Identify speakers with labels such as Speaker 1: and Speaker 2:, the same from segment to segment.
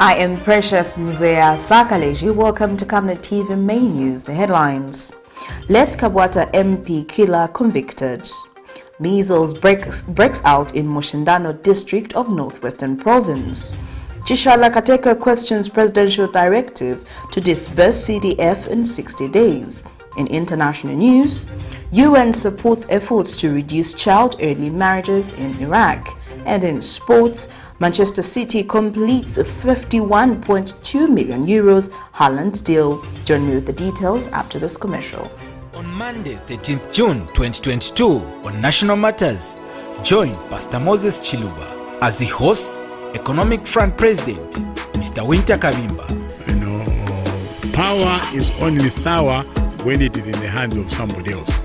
Speaker 1: I am Precious Mzea Sakaleji. Welcome to Camnet TV Main News. The headlines. Let KABWATA MP killer convicted. Measles breaks out in MUSHINDANO district of Northwestern province. CHISHALA KATEKA questions presidential directive to disburse CDF in 60 days. In international news, UN supports efforts to reduce child early marriages in Iraq. And in sports, Manchester City completes a 51.2 million euros HAALAND deal. Join me with the details after this commercial.
Speaker 2: On Monday, 13th June 2022, on National Matters, join Pastor Moses Chiluba as he hosts Economic Front President, Mr. Winter Kabimba.
Speaker 3: Power is only sour when it is in the hands of somebody else.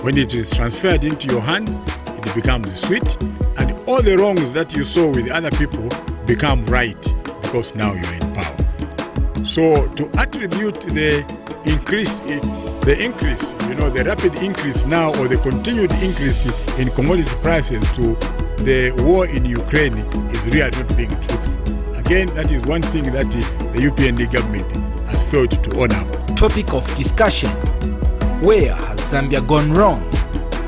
Speaker 3: When it is transferred into your hands, it becomes sweet, and all the wrongs that you saw with other people become right because now you're in power. So to attribute the increase, the rapid increase now, or the continued increase in commodity prices to the war in Ukraine is really not being truthful. Again, that is one thing that the UPND government has failed to own up.
Speaker 2: Topic of discussion: where has Zambia gone wrong?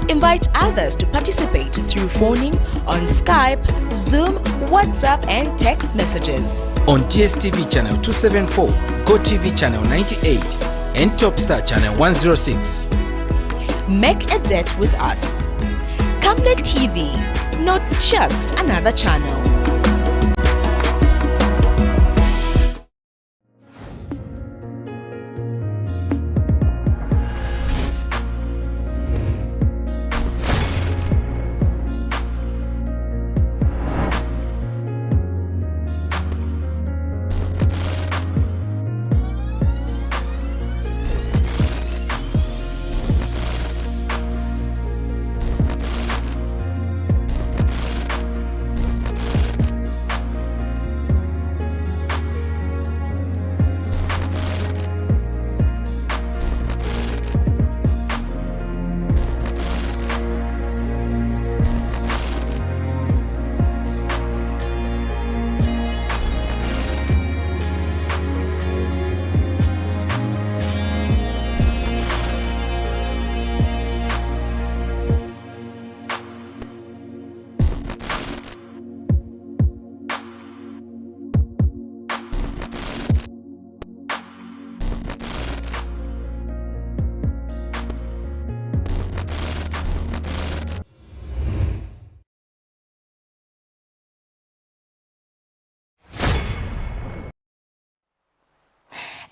Speaker 4: Invite others to participate through phoning on Skype, Zoom, WhatsApp and text messages.
Speaker 2: On TSTV channel 274, GoTV channel 98 and Topstar channel 106.
Speaker 4: Make a date with us. Camnet TV, not just another channel.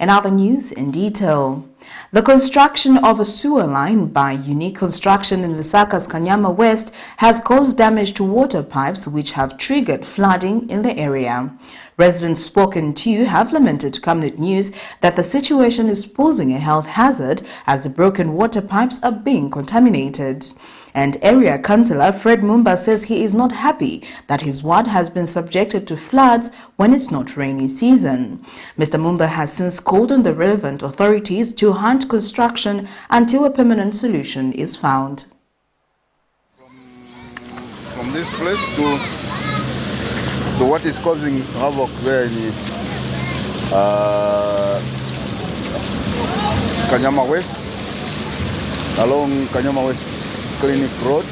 Speaker 1: In other news in detail, the construction of a sewer line by Unique Construction in Lusaka's Kanyama West has caused damage to water pipes which have triggered flooding in the area. Residents spoken to have lamented to Camnet News that the situation is posing a health hazard as the broken water pipes are being contaminated. And Area Councillor Fred Mumba says he is not happy that his ward has been subjected to floods when it's not rainy season. Mr. Mumba has since called on the relevant authorities to halt construction until a permanent solution is found.
Speaker 5: From this place to what is causing havoc there in Kanyama West, along Kanyama West Clinic Road.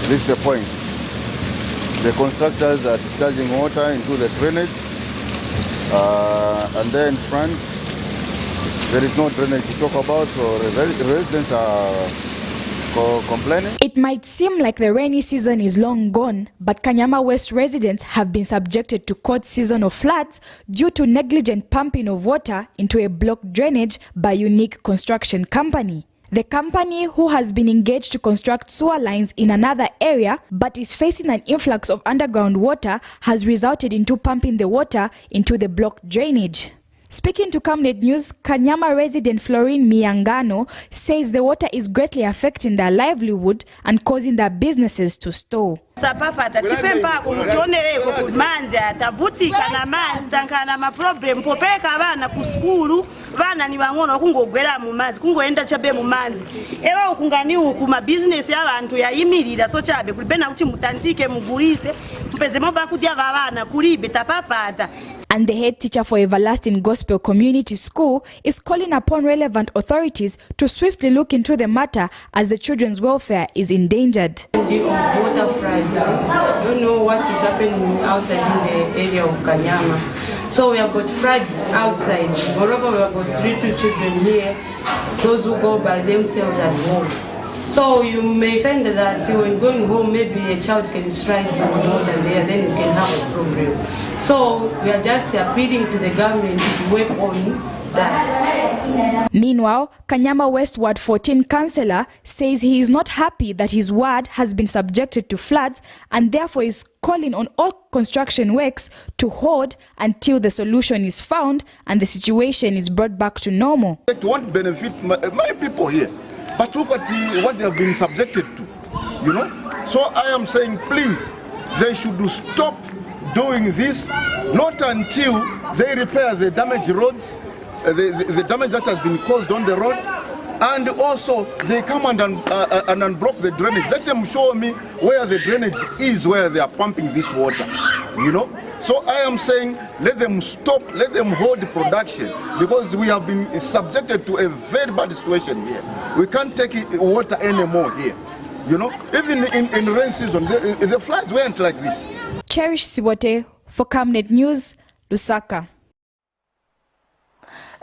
Speaker 5: This is a point. The constructors are discharging water into the drainage, and there in front there is no drainage to talk about, so the residents are complaining.
Speaker 6: It might seem like the rainy season is long gone, but Kanyama West residents have been subjected to cold season of floods due to negligent pumping of water into a blocked drainage by Unique Construction Company. The company, who has been engaged to construct sewer lines in another area but is facing an influx of underground water, has resulted into pumping the water into the blocked drainage. Speaking to Camnet News, Kanyama resident Florine Miangano says the water is greatly affecting their livelihood and causing their businesses to stall.
Speaker 7: Sapapata tipempa kumutionereko ku manzi atavutika na manzi tankana ma problem popeka abana ku skulu bana ni bang'ono kungogwera mu manzi kungoenda chabe mu manzi era okungani ku ma business y'abantu yayimirira so chabe kulibena kuti mutantike mugulise mpeze mova kudya abana kulibe tapapata.
Speaker 6: And the head teacher for Everlasting Gospel Community School is calling upon relevant authorities to swiftly look into the matter as the children's welfare is endangered.
Speaker 7: Water floods. Don't know what is happening outside in the area of Kanyama. So we have got floods outside. Moreover, we have got 3 children here, those who go by themselves at home. So you may find that when going home, maybe a child can strike the water there, then you can have a problem. So we are just appealing to the government to work on that.
Speaker 6: Meanwhile, Kanyama West Ward 14 councillor says he is not happy that his ward has been subjected to floods and therefore is calling on all construction works to hold until the solution is found and the situation is brought back to normal.
Speaker 5: It won't benefit my people here. But look at what they have been subjected to, you know. So I am saying, please, they should stop doing this, not until they repair the damaged roads, the damage that has been caused on the road, and also they come and unblock the drainage. Let them show me where the drainage is, where they are pumping this water, you know. So I am saying, let them stop, let them hold production, because we have been subjected to a very bad situation here. We can't take water anymore here, you know. Even in rain season, the floods weren't like this.
Speaker 6: Cherish Siwote for Camnet News, Lusaka.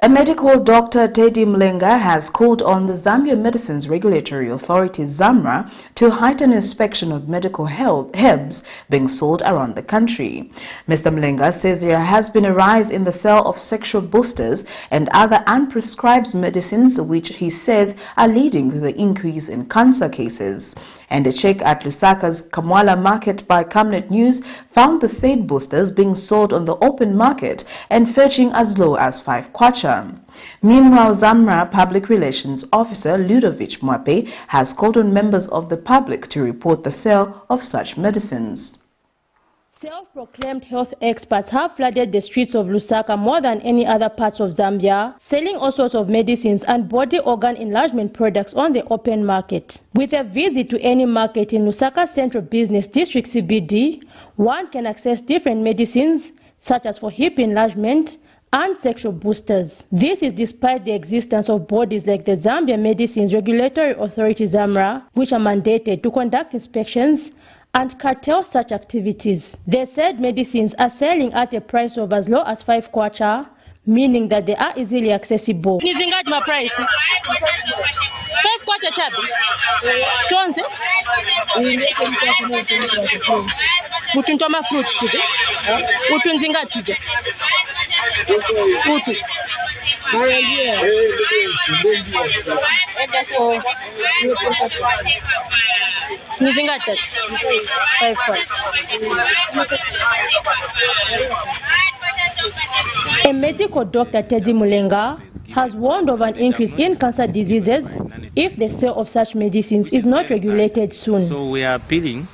Speaker 1: A medical doctor, Teddy Mlenga, has called on the Zambia Medicines Regulatory Authority, ZAMRA, to heighten inspection of medical herbs being sold around the country. Mr. Mlenga says there has been a rise in the sale of sexual boosters and other unprescribed medicines, which he says are leading to the increase in cancer cases. And a check at Lusaka's Kamwala market by Camnet News found the said boosters being sold on the open market and fetching as low as 5 kwacha. Meanwhile, ZAMRA Public Relations Officer Ludovic Mwape has called on members of the public to report the sale of such medicines.
Speaker 8: Self-proclaimed health experts have flooded the streets of Lusaka more than any other parts of Zambia, selling all sorts of medicines and body organ enlargement products on the open market. With a visit to any market in Lusaka Central Business District CBD, one can access different medicines such as for hip enlargement and sexual boosters. This is despite the existence of bodies like the Zambia Medicines Regulatory Authority ZAMRA, which are mandated to conduct inspections and curtail such activities. They said medicines are selling at a price of as low as 5 kwacha, meaning that they are easily accessible.
Speaker 7: Nizingati ma price 5 kwacha chapi tonze utunto ma fruit kuje utunzingati tuje utu nizingati 5 kwacha.
Speaker 8: A medical doctor, Teddy Mlenga, has warned of an increase in cancer diseases if the sale of such medicines is not regulated soon.
Speaker 9: So we are appealing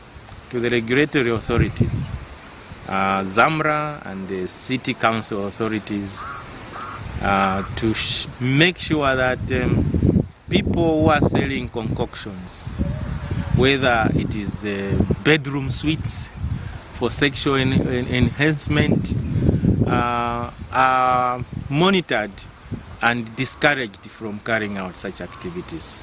Speaker 9: to the regulatory authorities, ZAMRA and the city council authorities, to make sure that people who are selling concoctions, whether it is bedroom suites for sexual enhancement, are monitored and discouraged from carrying out such activities,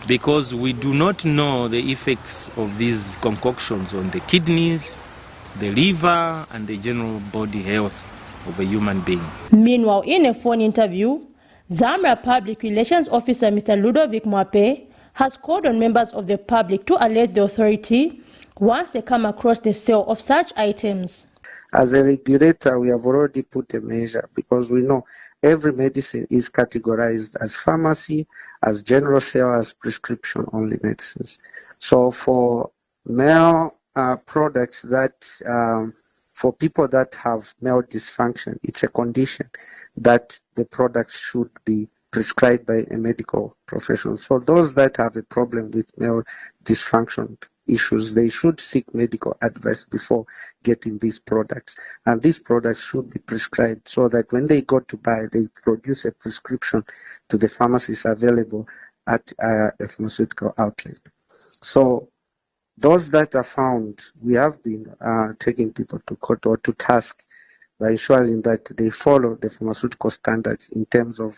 Speaker 9: because we do not know the effects of these concoctions on the kidneys, the liver, and the general body health of a human being.
Speaker 8: Meanwhile, in a phone interview, ZAMRA Public Relations Officer Mr. Ludovic Mwape has called on members of the public to alert the authority once they come across the sale of such items.
Speaker 10: As a regulator, we have already put a measure, because we know every medicine is categorized as pharmacy, as general sale, as prescription-only medicines. So for male products that for people that have male dysfunction, it's a condition that the product should be prescribed by a medical professional. So those that have a problem with male dysfunction issues, they should seek medical advice before getting these products. And these products should be prescribed so that when they go to buy, they produce a prescription to the pharmacies available at a pharmaceutical outlet. So those that are found, we have been taking people to court or to task by ensuring that they follow the pharmaceutical standards in terms of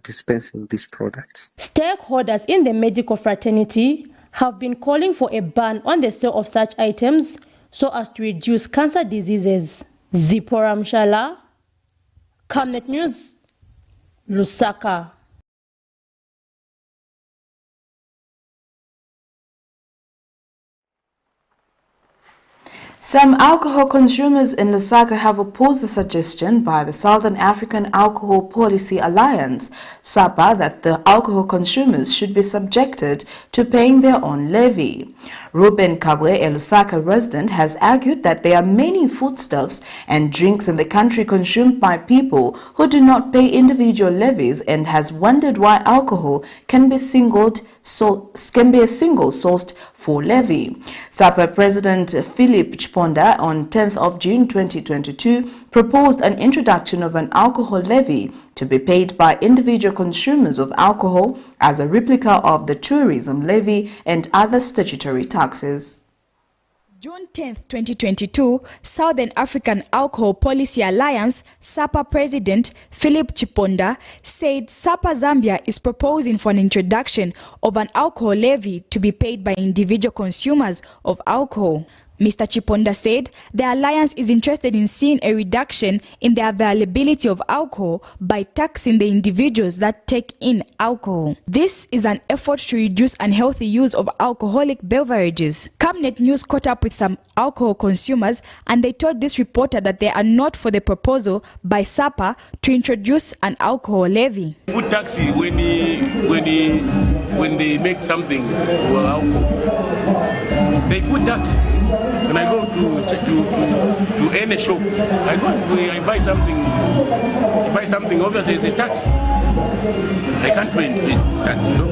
Speaker 10: dispensing these products.
Speaker 8: Stakeholders in the medical fraternity have been calling for a ban on the sale of such items so as to reduce cancer diseases. Zipporah Mshala, Camnet News, Lusaka.
Speaker 1: Some alcohol consumers in Lusaka have opposed the suggestion by the Southern African Alcohol Policy Alliance, SAPA, that the alcohol consumers should be subjected to paying their own levy. Ruben Kabwe, a Lusaka resident, has argued that there are many foodstuffs and drinks in the country consumed by people who do not pay individual levies, and has wondered why alcohol can be a single-sourced for levy. SAPA President Philip Chiponda on 10th of June 2022 proposed an introduction of an alcohol levy to be paid by individual consumers of alcohol as a replica of the tourism levy and other statutory taxes.
Speaker 6: June 10, 2022, Southern African Alcohol Policy Alliance, SAPA President Philip Chiponda said SAPA Zambia is proposing for an introduction of an alcohol levy to be paid by individual consumers of alcohol. Mr. Chiponda said the alliance is interested in seeing a reduction in the availability of alcohol by taxing the individuals that take in alcohol. This is an effort to reduce unhealthy use of alcoholic beverages. Camnet News caught up with some alcohol consumers, and they told this reporter that they are not for the proposal by SAPA to introduce an alcohol levy.
Speaker 11: Put taxi when they make something for alcohol. They put tax. When I go to any shop, I buy something, obviously it's a tax. I can't pay the tax, no?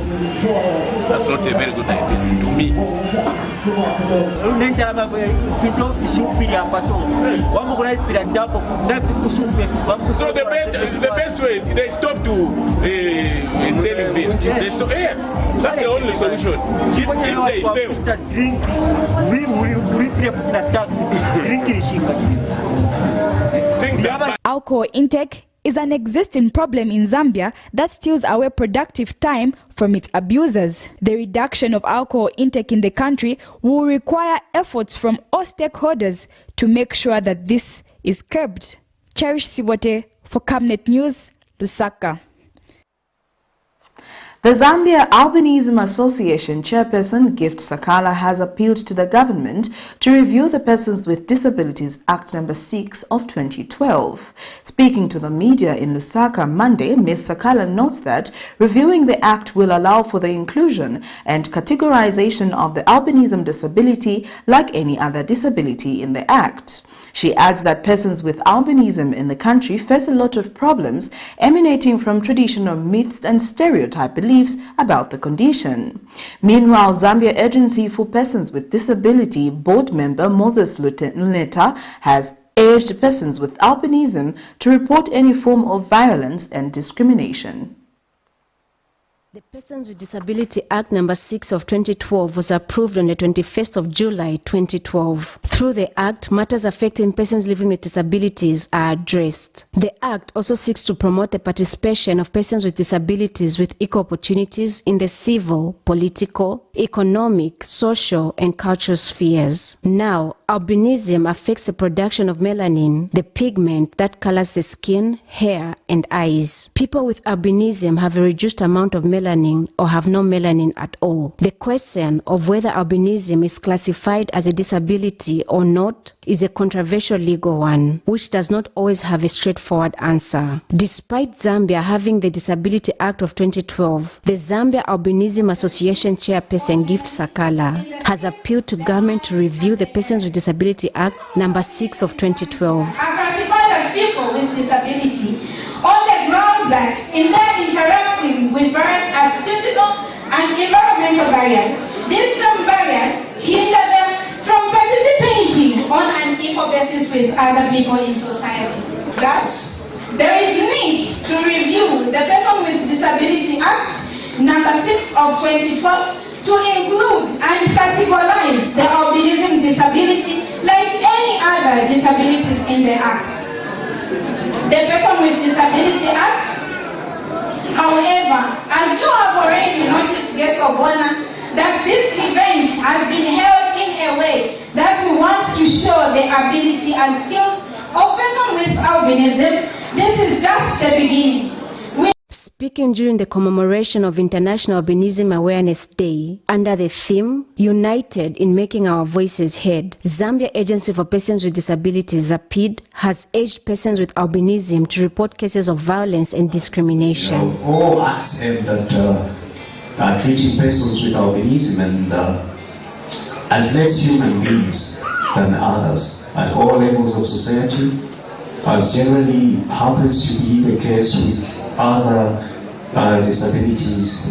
Speaker 11: That's not a very good idea to me. So the best way, they stop to selling this. They stop, that's the only solution. If they fail.
Speaker 6: Alcohol intake is an existing problem in Zambia that steals away productive time from its abusers. The reduction of alcohol intake in the country will require efforts from all stakeholders to make sure that this is curbed. Cherish Sibote for Camnet News, Lusaka.
Speaker 1: The Zambia Albinism Association chairperson Gift Sakala has appealed to the government to review the Persons with Disabilities Act No. 6 of 2012. Speaking to the media in Lusaka Monday, Ms. Sakala notes that reviewing the act will allow for the inclusion and categorization of the albinism disability like any other disability in the act. She adds that persons with albinism in the country face a lot of problems emanating from traditional myths and stereotype beliefs about the condition. Meanwhile, Zambia Agency for Persons with Disability board member Moses Luneta has urged persons with albinism to report any form of violence and discrimination.
Speaker 12: The Persons with Disability Act No. 6 of 2012 was approved on the 21st of July 2012. Through the Act, matters affecting persons living with disabilities are addressed. The Act also seeks to promote the participation of persons with disabilities with equal opportunities in the civil, political, economic, social, and cultural spheres. Now, albinism affects the production of melanin, the pigment that colors the skin, hair, and eyes. People with albinism have a reduced amount of melanin or have no melanin at all. The question of whether albinism is classified as a disability or not is a controversial legal one, which does not always have a straightforward answer. Despite Zambia having the Disability Act of 2012, the Zambia Albinism Association chairperson Gift Sakala has appealed to government to review the Persons with Disability Act number 6 of 2012.
Speaker 13: Are classified as people with disability on the ground that in their interacting with various attitudinal and environmental barriers, these same barriers hinder them from participating on an equal basis with other people in society. Thus, there is need to review the Person with Disability Act number 6 of 2012 to include and categorize the albinism disability like any other disabilities in the Act. The Person with Disability Act, however, as you have already noticed, guest of honor, that this event has been held in a way that we want to show the ability and skills of persons with albinism. This is just the beginning.
Speaker 12: Speaking during the commemoration of International Albinism Awareness Day under the theme United in Making Our Voices Heard, Zambia Agency for Persons with Disabilities (ZAPID) has urged persons with albinism to report cases of violence and discrimination.
Speaker 14: All acts aimed at treating persons with albinism and as less human beings than others at all levels of society, as generally happens to be the case with other disabilities,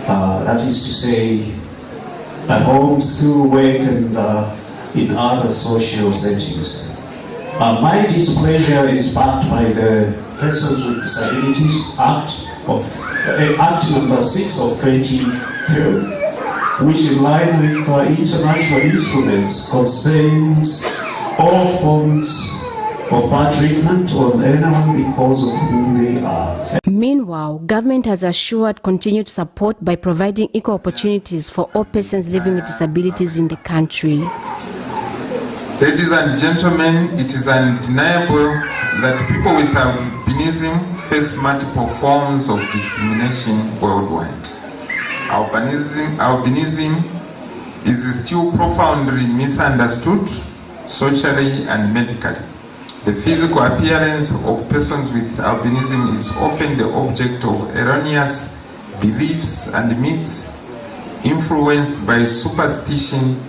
Speaker 14: that is to say, at home, school, work, and in other social settings. My displeasure is backed by the Persons with Disabilities Act number 6 of 2012, which in line with international instruments concerns all forms of bad treatment on anyone because of who they are.
Speaker 12: Meanwhile, government has assured continued support by providing equal opportunities for all persons living with disabilities in the country.
Speaker 15: Ladies and gentlemen, it is undeniable that people with albinism face multiple forms of discrimination worldwide. Albinism is still profoundly misunderstood socially and medically. The physical appearance of persons with albinism is often the object of erroneous beliefs and myths influenced by superstition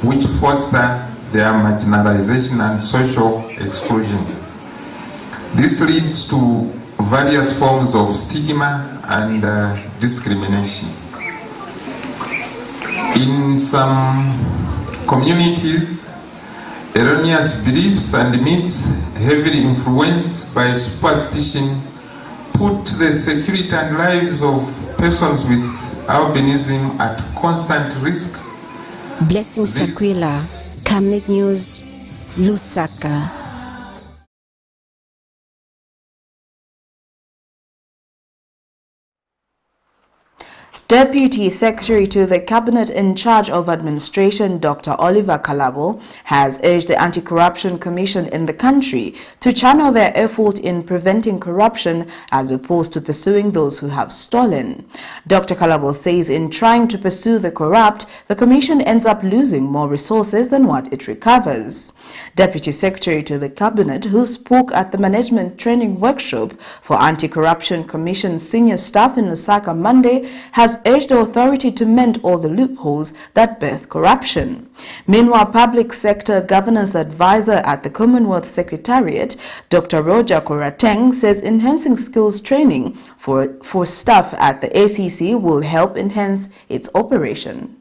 Speaker 15: which foster their marginalization and social exclusion. This leads to various forms of stigma and discrimination. In some communities, erroneous beliefs and myths, heavily influenced by superstition, put the security and lives of persons with albinism at constant risk.
Speaker 12: Blessings Chakwila, Camnet News, Lusaka.
Speaker 1: Deputy Secretary to the Cabinet in charge of administration, Dr. Oliver Kalabo, has urged the Anti-Corruption Commission in the country to channel their effort in preventing corruption as opposed to pursuing those who have stolen. Dr. Kalabo says in trying to pursue the corrupt, the Commission ends up losing more resources than what it recovers. Deputy Secretary to the Cabinet, who spoke at the Management Training Workshop for Anti-Corruption Commission senior staff in Lusaka Monday, has urged the authority to mend all the loopholes that birth corruption. Meanwhile, Public Sector Governance Advisor at the Commonwealth Secretariat, Dr. Roger Korateng, says enhancing skills training for staff at the ACC will help enhance its operation.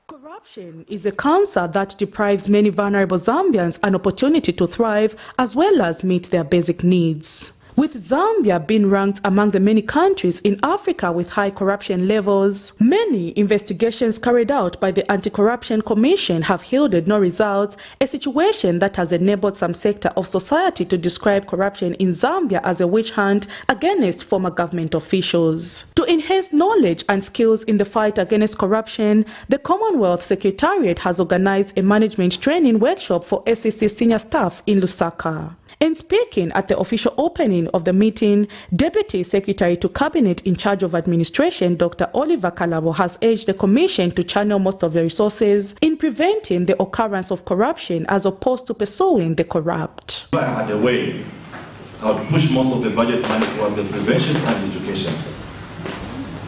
Speaker 16: Corruption is a cancer that deprives many vulnerable Zambians an opportunity to thrive as well as meet their basic needs. With Zambia being ranked among the many countries in Africa with high corruption levels, many investigations carried out by the Anti-Corruption Commission have yielded no results, a situation that has enabled some sector of society to describe corruption in Zambia as a witch hunt against former government officials. To enhance knowledge and skills in the fight against corruption, the Commonwealth Secretariat has organized a management training workshop for SEC senior staff in Lusaka. In speaking at the official opening of the meeting, Deputy Secretary to Cabinet in charge of administration, Dr. Oliver Kalabo, has urged the Commission to channel most of the resources in preventing the occurrence of corruption as opposed to pursuing the corrupt.
Speaker 17: If I had a way, I would push most of the budget money towards the prevention and education.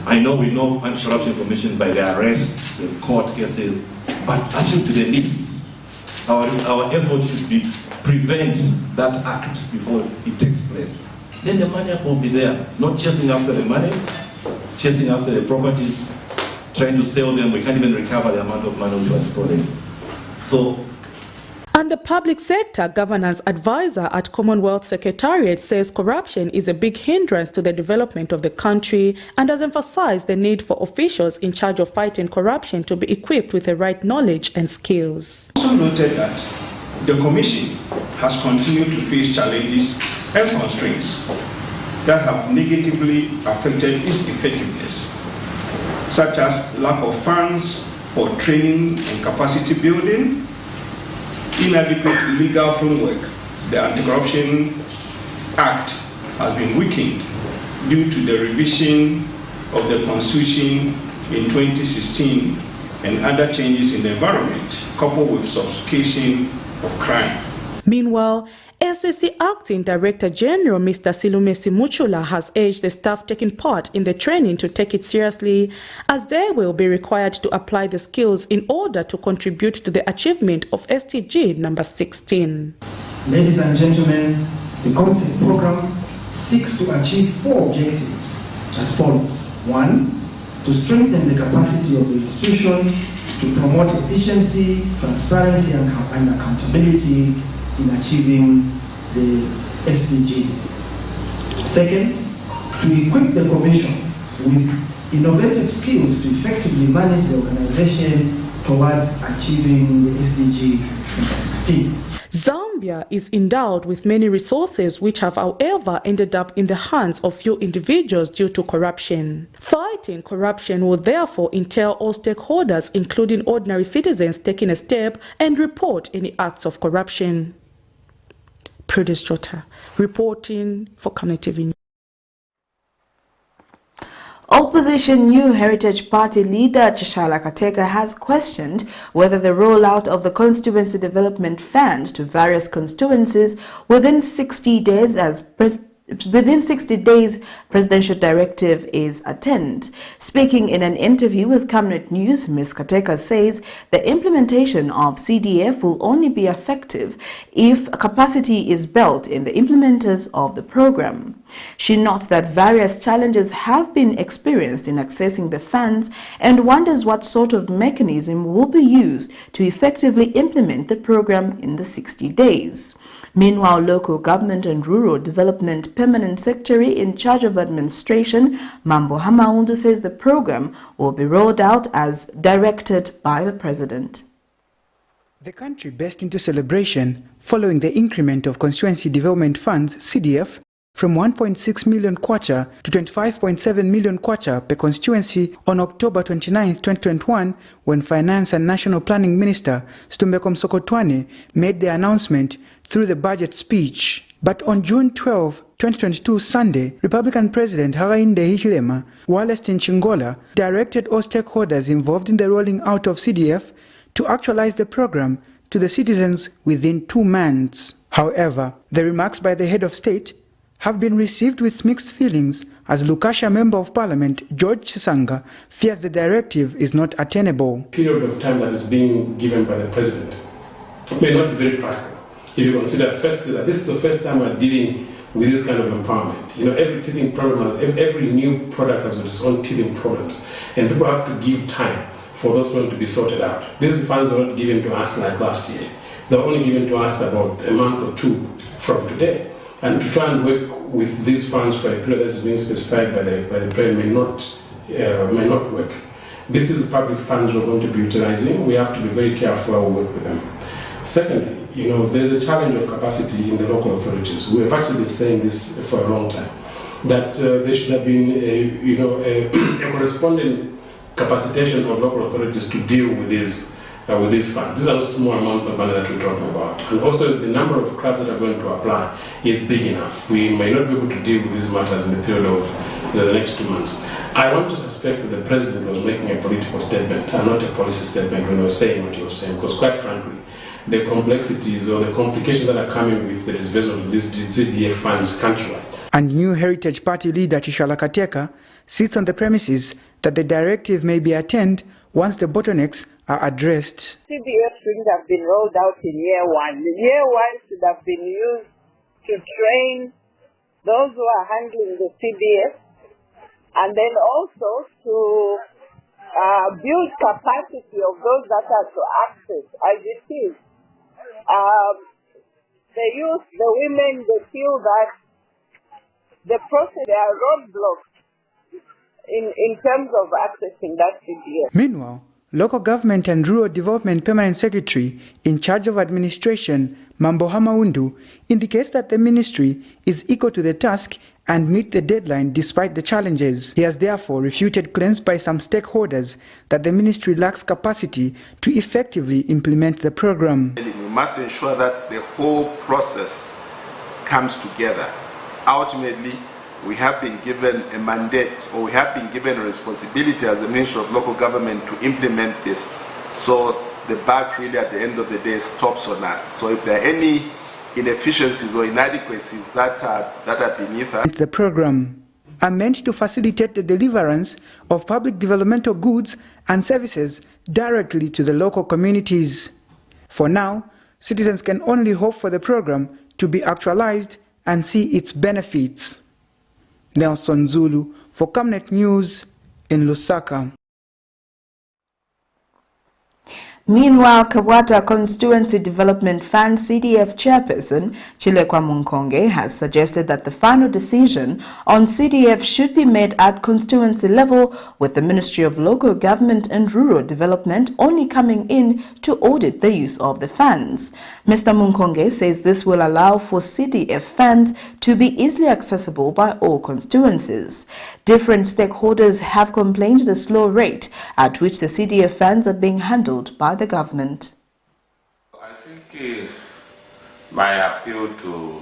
Speaker 17: I know we know Anti-Corruption Commission by the arrests, the court cases, but actually to the least, our effort should be prevent that act before it takes place. Then the money will be there, not chasing after the money, chasing after the properties, trying to sell them. We can't even recover the amount of money which was stolen.
Speaker 16: And the public sector governance advisor at Commonwealth Secretariat says corruption is a big hindrance to the development of the country and has emphasized the need for officials in charge of fighting corruption to be equipped with the right knowledge and skills.
Speaker 18: Also noted that the Commission has continued to face challenges and constraints that have negatively affected its effectiveness, such as lack of funds for training and capacity building, inadequate legal framework. The Anti-Corruption Act has been weakened due to the revision of the Constitution in 2016 and other changes in the environment, coupled with sophistication of crime.
Speaker 16: Meanwhile, SSC Acting Director General Mr. Silumesi Muchula has urged the staff taking part in the training to take it seriously, as they will be required to apply the skills in order to contribute to the achievement of SDG number 16.
Speaker 19: Ladies and gentlemen, the concept program seeks to achieve 4 objectives as follows. 1. To strengthen the capacity of the institution to promote efficiency, transparency and accountability in achieving the SDGs. Second, to equip the Commission with innovative skills to effectively manage the organization towards achieving the SDG number 16.
Speaker 16: Zambia is endowed with many resources which have, however, ended up in the hands of few individuals due to corruption. Fighting corruption will therefore entail all stakeholders, including ordinary citizens, taking a step and report any acts of corruption. Prudence Jota, reporting for Camnet TV.
Speaker 1: Opposition New Heritage Party leader CHISHALA KATEKA has questioned whether the rollout of the Constituency Development Fund to various constituencies within 60 days presidential directive is attained. Speaking in an interview with Camnet News, Ms. KATEKA says the implementation of CDF will only be effective if capacity is built in the implementers of the program. She notes that various challenges have been experienced in accessing the funds and wonders what sort of mechanism will be used to effectively implement the program in the 60 days. Meanwhile, Local Government and Rural Development Permanent Secretary in charge of administration, Mambo Hamaundu, says the program will be rolled out as directed by the President.
Speaker 20: The country burst into celebration following the increment of Constituency Development Funds, CDF, from 1.6 million kwacha to 25.7 million kwacha per constituency on October 29, 2021, when Finance and National Planning Minister Stumbeko Msokotwane made the announcement through the budget speech. But on June 12, 2022, Sunday, Republican President Hakainde Hichilema, Wallace Chingola, directed all stakeholders involved in the rolling out of CDF to actualize the program to the citizens within 2 months. However, the remarks by the head of state have been received with mixed feelings, as Lukasha Member of Parliament George Chisanga fears the directive is not attainable.
Speaker 11: The period of time that is being given by the President may not be very practical. If you consider firstly that this is the first time we're dealing with this kind of empowerment. You know, every teething problem, every new product has got its own teething problems, and people have to give time for those problems to be sorted out. These funds were not given to us like last year. They were only given to us about a month or 2 from today. And to try and work with these funds for a period that is being specified by the President may not work. This is public funds we're going to be utilizing. We have to be very careful how we work with them. Secondly, you know, there's a challenge of capacity in the local authorities. We have actually been saying this for a long time, that there should have been a corresponding capacitation of local authorities to deal with these with these funds. These are not small amounts of money that we're talking about. And also the number of clubs that are going to apply is big enough. We may not be able to deal with these matters in the period of the next 2 months. I want to suspect that the president was making a political statement and not a policy statement when he was saying what he was saying, because quite frankly, the complexities or the complications that are coming with the disbursement of these CDF funds countrywide.
Speaker 20: And New Heritage Party leader CHISHALA KATEKA sits on the premises that the directive may be attained once the bottlenecks are addressed.
Speaker 21: CDF shouldn't have been rolled out in year one. Year one should have been used to train those who are handling the CDF, and then also to build capacity of those that are to access, as it is. The youth, the women, they feel that the process, there are roadblocks in terms of accessing that CDF.
Speaker 20: Meanwhile, Local Government and Rural Development Permanent Secretary in charge of administration, Mamboha Maundu, indicates that the ministry is equal to the task and meet the deadline despite the challenges. He has therefore refuted claims by some stakeholders that the ministry lacks capacity to effectively implement the program.
Speaker 22: We must ensure that the whole process comes together. Ultimately, we have been given a mandate, or we have been given a responsibility as the Ministry of Local Government to implement this. So the buck really at the end of the day stops on us. So if there are any inefficiencies or inadequacies that are beneath us.
Speaker 20: The program are meant to facilitate the deliverance of public developmental goods and services directly to the local communities. For now, citizens can only hope for the program to be actualized and see its benefits. Nelson Zulu for Camnet News in Lusaka.
Speaker 1: Meanwhile, KABWATA Constituency Development Fund CDF Chairperson Chilekwa Munkonge has suggested that the final decision on CDF should be made at constituency level, with the Ministry of Local Government and Rural Development only coming in to audit the use of the funds. Mr. Munkonge says this will allow for CDF funds to be easily accessible by all constituencies. Different stakeholders have complained the slow rate at which the CDF funds are being handled by the government.
Speaker 23: I think my appeal to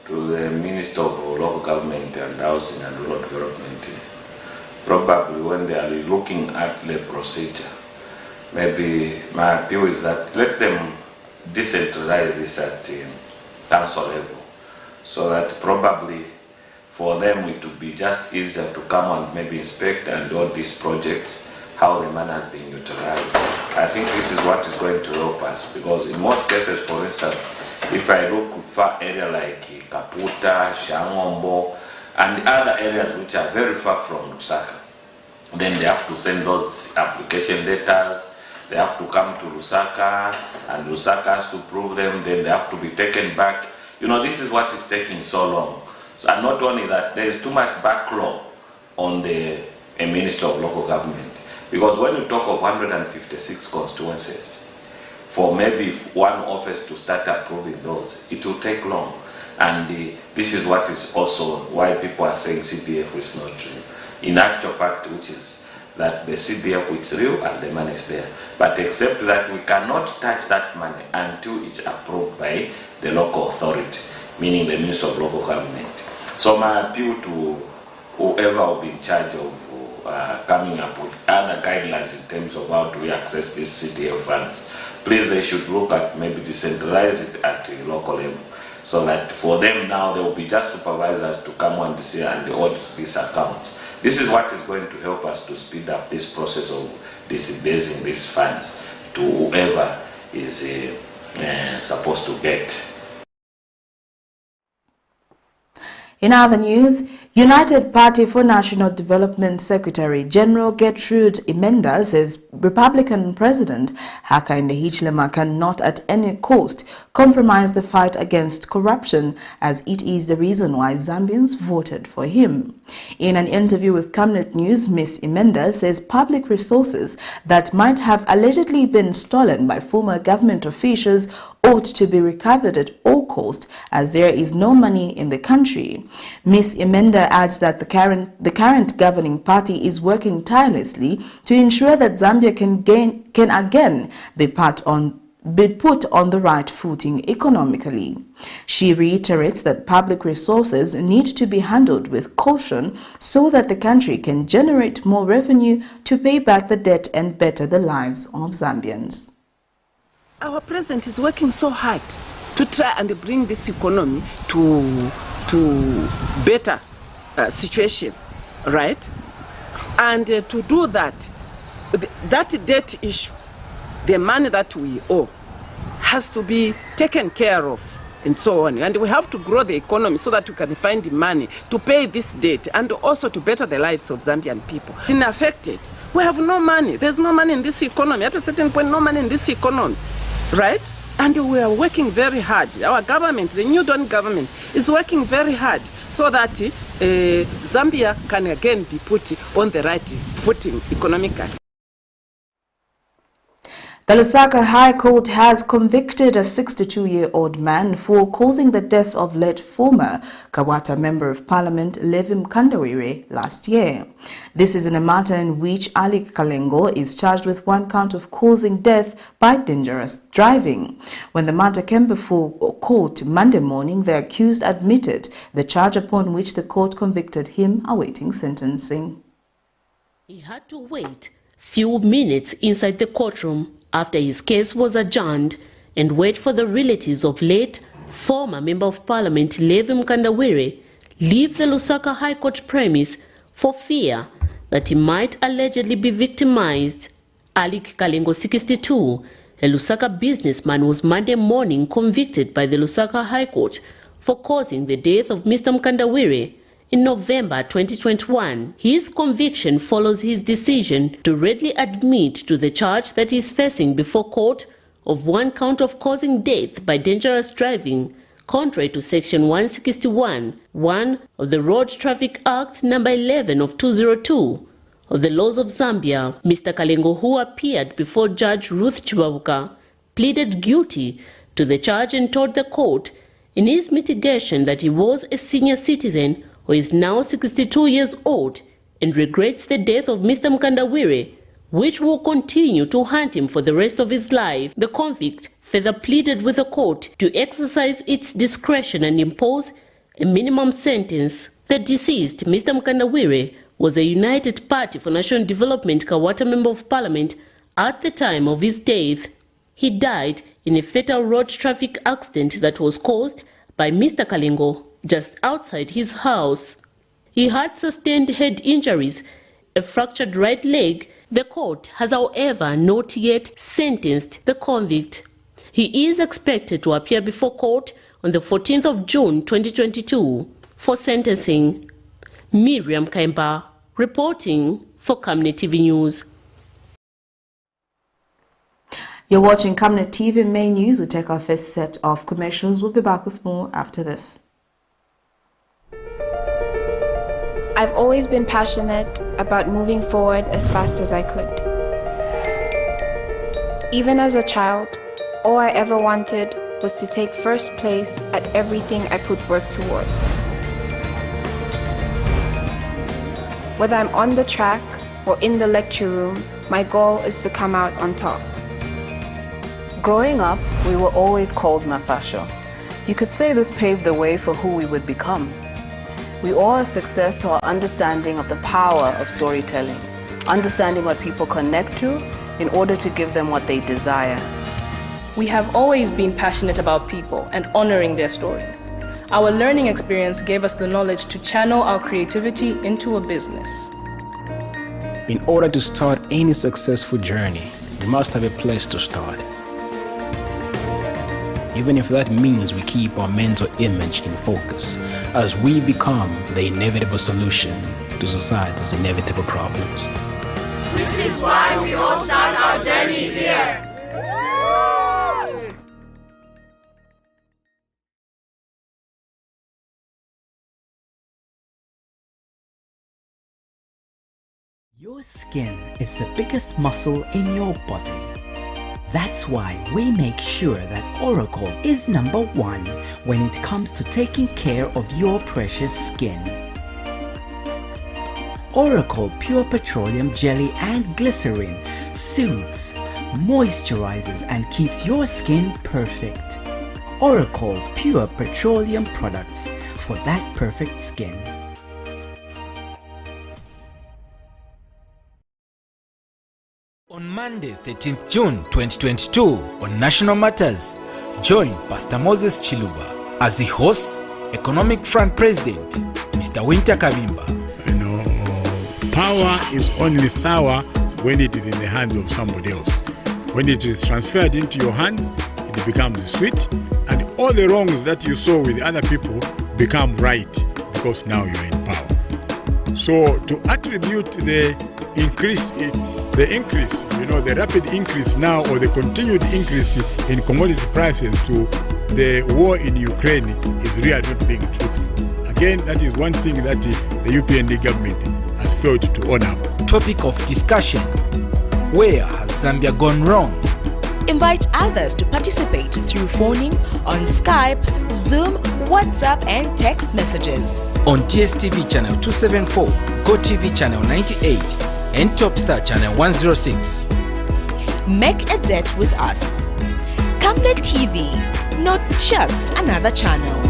Speaker 23: the Minister of Local Government and Housing and Rural Development, probably when they are looking at the procedure, maybe my appeal is that let them decentralize this at council level, so that probably for them it would be just easier to come and maybe inspect and all these projects, how the money has been utilized. I think this is what is going to help us, because in most cases, for instance, if I look far area like KABWATA, Shangombo, and other areas which are very far from Lusaka, then they have to send those application letters, they have to come to Lusaka, and Lusaka has to prove them, then they have to be taken back. You know, this is what is taking so long. So, and not only that, there is too much backlog on the Minister of Local Government. Because when you talk of 156 constituencies, for maybe one office to start approving those, it will take long. And this is what is also why people are saying CDF is not real. In actual fact, which is that the CDF is real and the money is there. But except that we cannot touch that money until it's approved by the local authority, meaning the Minister of Local Government. So my appeal to whoever will be in charge of coming up with other guidelines in terms of how to access these CDF funds, please, they should look at maybe decentralize it at the local level, so that for them now there will be just supervisors to come and see and audit these accounts. This is what is going to help us to speed up this process of disbursing these funds to whoever is supposed to get.
Speaker 1: In other news, United Party for National Development Secretary General Gertrude Imenda says Republican President Hakainde Hichilema cannot at any cost compromise the fight against corruption, as it is the reason why Zambians voted for him. In an interview with Camnet News, Ms. Imenda says public resources that might have allegedly been stolen by former government officials ought to be recovered at all costs, as there is no money in the country. Ms. Imenda adds that the current governing party is working tirelessly to ensure that Zambia can again be put on the right footing economically. She reiterates that public resources need to be handled with caution so that the country can generate more revenue to pay back the debt and better the lives of Zambians.
Speaker 2: Our president is working so hard to try and bring this economy to better situation, right? And to do that, that debt issue, the money that we owe, has to be taken care of and so on. And we have to grow the economy so that we can find the money to pay this debt and also to better the lives of Zambian people. Unaffected, we have no money. There's no money in this economy. At a certain point, no money in this economy, right? And we are working very hard. Our government, the New Dawn government, is working very hard so that Zambia can again be put on the right footing economically.
Speaker 1: The Lusaka High Court has convicted a 62-year-old man for causing the death of late former KABWATA Member of Parliament Levi Mkandawire last year. This is in a matter in which Ali Kalengo is charged with one count of causing death by dangerous driving. When the matter came before court Monday morning, the accused admitted the charge upon which the court convicted him, awaiting sentencing.
Speaker 3: He had to wait few minutes inside the courtroom after his case was adjourned and wait for the relatives of late former Member of Parliament Levi Mkandawire leave the Lusaka High Court premise for fear that he might allegedly be victimized. Alik Kalengo, 62, a Lusaka businessman, was Monday morning convicted by the Lusaka High Court for causing the death of Mr. Mkandawire in November 2021. His conviction follows his decision to readily admit to the charge that he is facing before court of one count of causing death by dangerous driving, contrary to Section 161(1) of the Road Traffic Act number 11 of 2002 of the laws of Zambia. Mr. Kalengo, who appeared before Judge Ruth Chibabuka, pleaded guilty to the charge and told the court in his mitigation that he was a senior citizen who is now 62 years old and regrets the death of Mr. Mkandawire, which will continue to haunt him for the rest of his life. The convict further pleaded with the court to exercise its discretion and impose a minimum sentence. The deceased, Mr. Mkandawire, was a United Party for National Development KABWATA Member of Parliament at the time of his death. He died in a fatal road traffic accident that was caused by Mr. Kalengo just outside his house. He had sustained head injuries, a fractured right leg. The court has, however, not yet sentenced the convict. He is expected to appear before court on the 14th of June 2022 for sentencing. Miriam Kaimba reporting for Camnet TV News.
Speaker 1: You're watching Camnet TV Main News. We'll take our first set of commercials. We'll be back with more after this.
Speaker 4: I've always been passionate about moving forward as fast as I could. Even as a child, all I ever wanted was to take first place at everything I put work towards. Whether I'm on the track or in the lecture room, my goal is to come out on top.
Speaker 24: Growing up, we were always called Mafasho. You could say this paved the way for who we would become. We owe our success to our understanding of the power of storytelling, understanding what people connect to in order to give them what they desire.
Speaker 25: We have always been passionate about people and honoring their stories. Our learning experience gave us the knowledge to channel our creativity into a business.
Speaker 26: In order to start any successful journey, we must have a place to start. Even if that means we keep our mental image in focus as we become the inevitable solution to society's inevitable problems.
Speaker 27: Which is why we all start our journey here.
Speaker 28: Your skin is the biggest muscle in your body.
Speaker 5: That's why we make sure that Oracle is number one when it comes to taking care of your precious skin. Oracle Pure Petroleum Jelly and Glycerin soothes, moisturizes and keeps your skin perfect. Oracle Pure Petroleum products for that perfect skin.
Speaker 6: On Monday, 13th June 2022, on National Matters, join Pastor Moses Chiluba as he hosts Economic Front President, Mr. Winter Kabimba.
Speaker 7: Power is only sour when it is in the hands of somebody else. When it is transferred into your hands, it becomes sweet, and all the wrongs that you saw with other people become right because now you're in power. So to attribute the increase, the rapid increase now or the continued increase in commodity prices to the war in Ukraine is really not being truthful. Again, that is one thing that the UPND government has failed to own up.
Speaker 6: Topic of discussion: where has Zambia gone wrong?
Speaker 8: Invite others to participate through phoning on Skype, Zoom, WhatsApp and text messages.
Speaker 6: On DSTV channel 274, GoTV channel 98 and Topstar channel 106.
Speaker 8: Make a date with us. Camnet TV, not just another channel.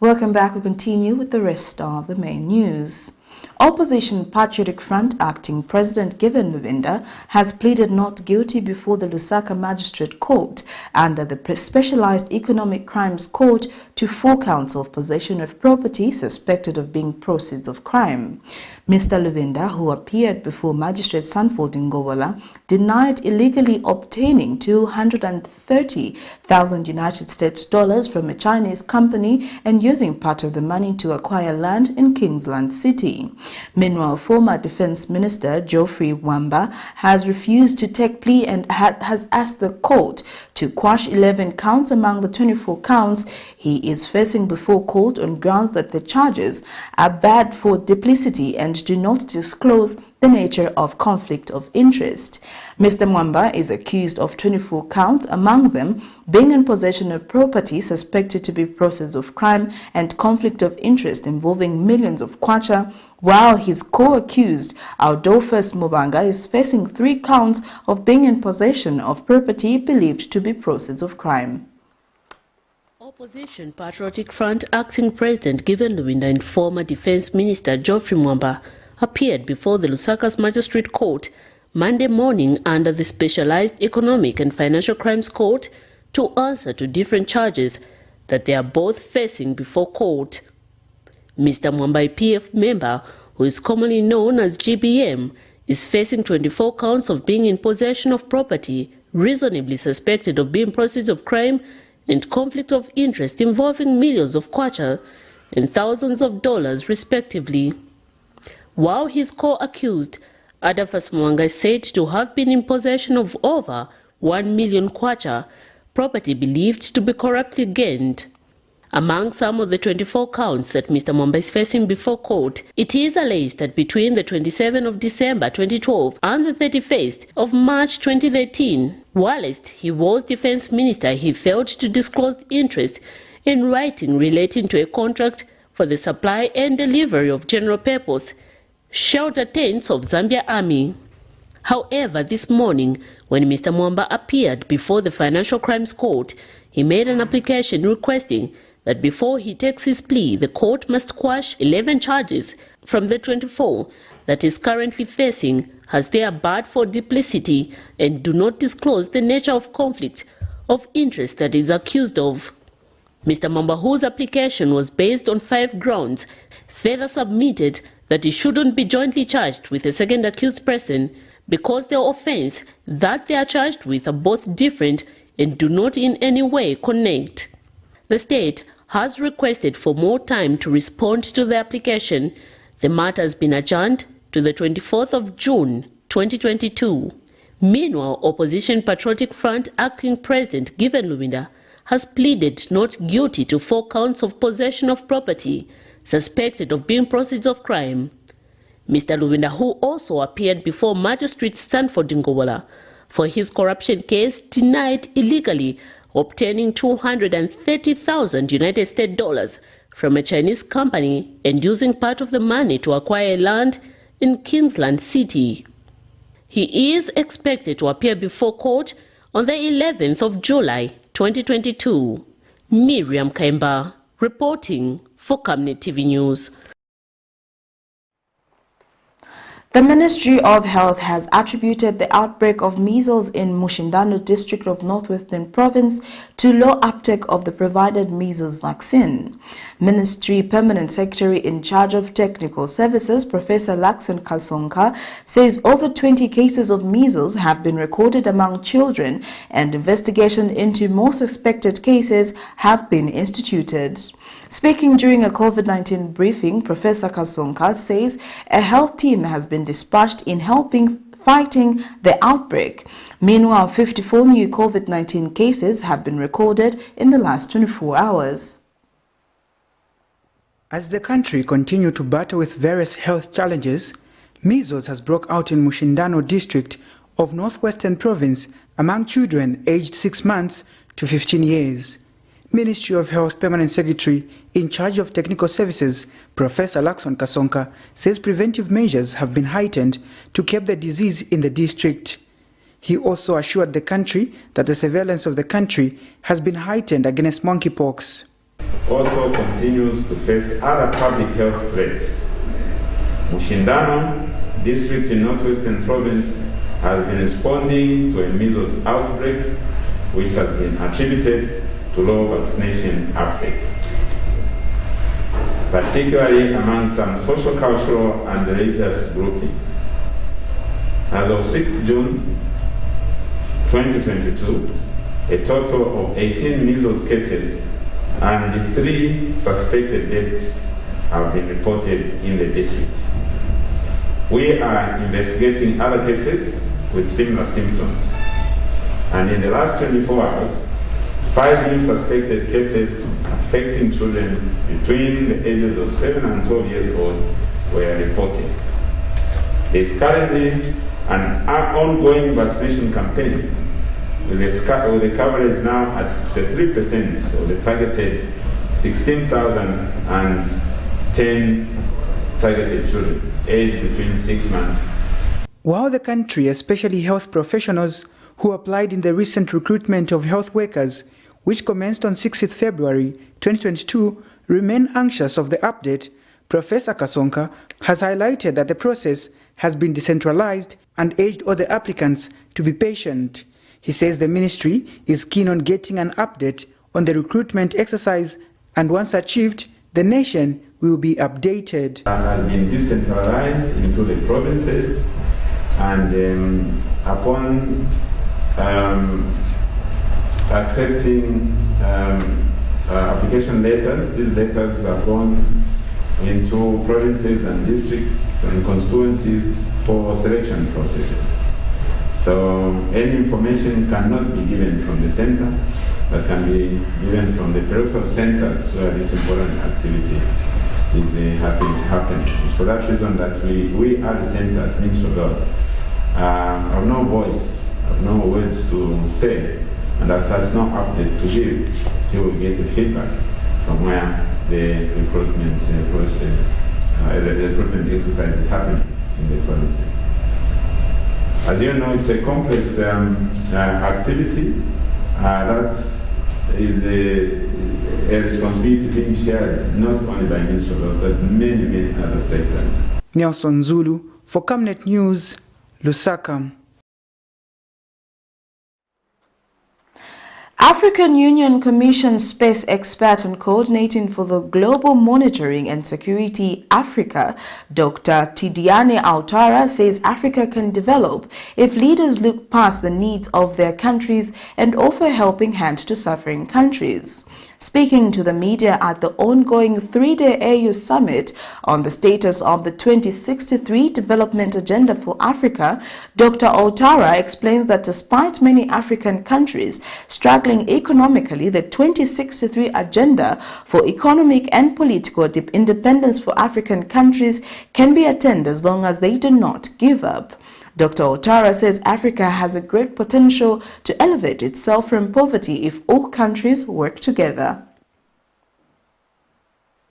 Speaker 1: Welcome back. We continue with the rest of the main news. Opposition Patriotic Front acting President Given Luvinda has pleaded not guilty before the Lusaka Magistrate Court under the Specialized Economic Crimes Court to 4 counts of possession of property suspected of being proceeds of crime. Mr. Luvinda, who appeared before Magistrate Sanford Ngobola, denied illegally obtaining 230,000 United States dollars from a Chinese company and using part of the money to acquire land in Kingsland City. Meanwhile, former Defense Minister Geoffrey Wamba has refused to take plea and has asked the court to quash 11 counts among the 24 counts he is facing before court on grounds that the charges are bad for duplicity and do not disclose the nature of conflict of interest. Mr. Mwamba is accused of 24 counts, among them being in possession of property suspected to be proceeds of crime and conflict of interest involving millions of kwacha, while his co-accused, Adolphus Mubanga, is facing 3 counts of being in possession of property believed to be proceeds of crime.
Speaker 3: Opposition Patriotic Front acting President Given Luvinda and former Defense Minister Geoffrey Mwamba appeared before the Lusaka's Magistrate Court Monday morning under the Specialized Economic and Financial Crimes Court to answer to different charges that they are both facing before court. Mr. Mwamba, a PF member who is commonly known as GBM, is facing 24 counts of being in possession of property reasonably suspected of being proceeds of crime and conflict of interest involving millions of kwacha and thousands of dollars respectively. While his co-accused, Adolphus Mwanga, is said to have been in possession of over 1 million kwacha, property believed to be corruptly gained. Among some of the 24 counts that Mr. Mwamba is facing before court, it is alleged that between the 27th of December 2012 and the 31st of March 2013, whilst he was defense minister, he failed to disclose interest in writing relating to a contract for the supply and delivery of general purpose shelter tents of Zambia Army. However, this morning, when Mr. Mwamba appeared before the Financial Crimes Court, he made an application requesting that before he takes his plea, the court must quash 11 charges from the 24 that is currently facing, as they are barred for duplicity and do not disclose the nature of conflict of interest that is accused of. Mr. Mwamba, whose application was based on 5 grounds, further submitted that he shouldn't be jointly charged with a second accused person because the offense that they are charged with are both different and do not in any way connect. The state has requested for more time to respond to the application. The matter has been adjourned to the 24th of June 2022. Meanwhile, Opposition Patriotic Front Acting President Given Lubinda has pleaded not guilty to 4 counts of possession of property suspected of being proceeds of crime. Mr. Lubinda, who also appeared before Magistrate Stanford Ngobola for his corruption case, denied illegally obtaining $230,000 United States dollars from a Chinese company and using part of the money to acquire land in Kingsland City. He is expected to appear before court on the 11th of July 2022. Miriam Kaimba reporting for Camnet TV News.
Speaker 1: The Ministry of Health has attributed the outbreak of measles in Mushindano district of Northwestern province to low uptake of the provided measles vaccine. Ministry Permanent Secretary in charge of Technical Services, Professor Lakson Kasonka, says over 20 cases of measles have been recorded among children and investigation into more suspected cases have been instituted. Speaking during a COVID-19 briefing, Professor Kasonka says a health team has been dispatched in fighting the outbreak. Meanwhile, 54 new COVID-19 cases have been recorded in the last 24 hours.
Speaker 20: As the country continued to battle with various health challenges, measles has broke out in Mushindano district of Northwestern province among children aged 6 months to 15 years. Ministry of Health Permanent Secretary in charge of Technical Services, Professor Lakson Kasonka, says preventive measures have been heightened to keep the disease in the district. He also assured the country that the surveillance of the country has been heightened against monkeypox.
Speaker 9: Also continues to face other public health threats. Mushindano district in Northwestern province has been responding to a measles outbreak which has been attributed to low vaccination uptake, particularly among some social, cultural, and religious groupings. As of 6 June 2022, a total of 18 measles cases and 3 suspected deaths have been reported in the district. We are investigating other cases with similar symptoms, and in the last 24 hours, 5 new suspected cases affecting children between the ages of 7 and 12 years old were reported. There is currently an ongoing vaccination campaign with the coverage now at 63% of the targeted 16,010 targeted children aged between 6 months.
Speaker 20: While the country, especially health professionals who applied in the recent recruitment of health workers, which commenced on 6th February 2022, remain anxious of the update, Professor Kasonka has highlighted that the process has been decentralized and urged all the applicants to be patient. He says the ministry is keen on getting an update on the recruitment exercise, and once achieved, the nation will be updated.
Speaker 9: It has been decentralized into the provinces, and upon accepting application letters, these letters have gone into provinces and districts and constituencies for selection processes. So any information cannot be given from the center. that can be even from the peripheral centers where this important activity is happening. It's for that reason that we at the center at Ministry of Health have no voice, have no words to say, and as such no update to give till we get the feedback from where the recruitment process, the recruitment exercise is happening in the provinces. As you know, it's a complex activity that is a responsibility being shared not only by Ministry of Health, but many other sectors.
Speaker 20: Nelson Zulu for Camnet News, Lusaka.
Speaker 1: African Union Commission Space Expert on Coordinating for the Global Monitoring and Security Africa, Dr. Tidiane Autara, says Africa can develop if leaders look past the needs of their countries and offer a helping hand to suffering countries. Speaking to the media at the ongoing 3-day AU Summit on the status of the 2063 Development Agenda for Africa, Dr. Autara explains that despite many African countries struggling economically, the 2063 Agenda for Economic and Political Independence for African countries can be attained as long as they do not give up. Dr. Autara says Africa has a great potential to elevate itself from poverty if all countries work together.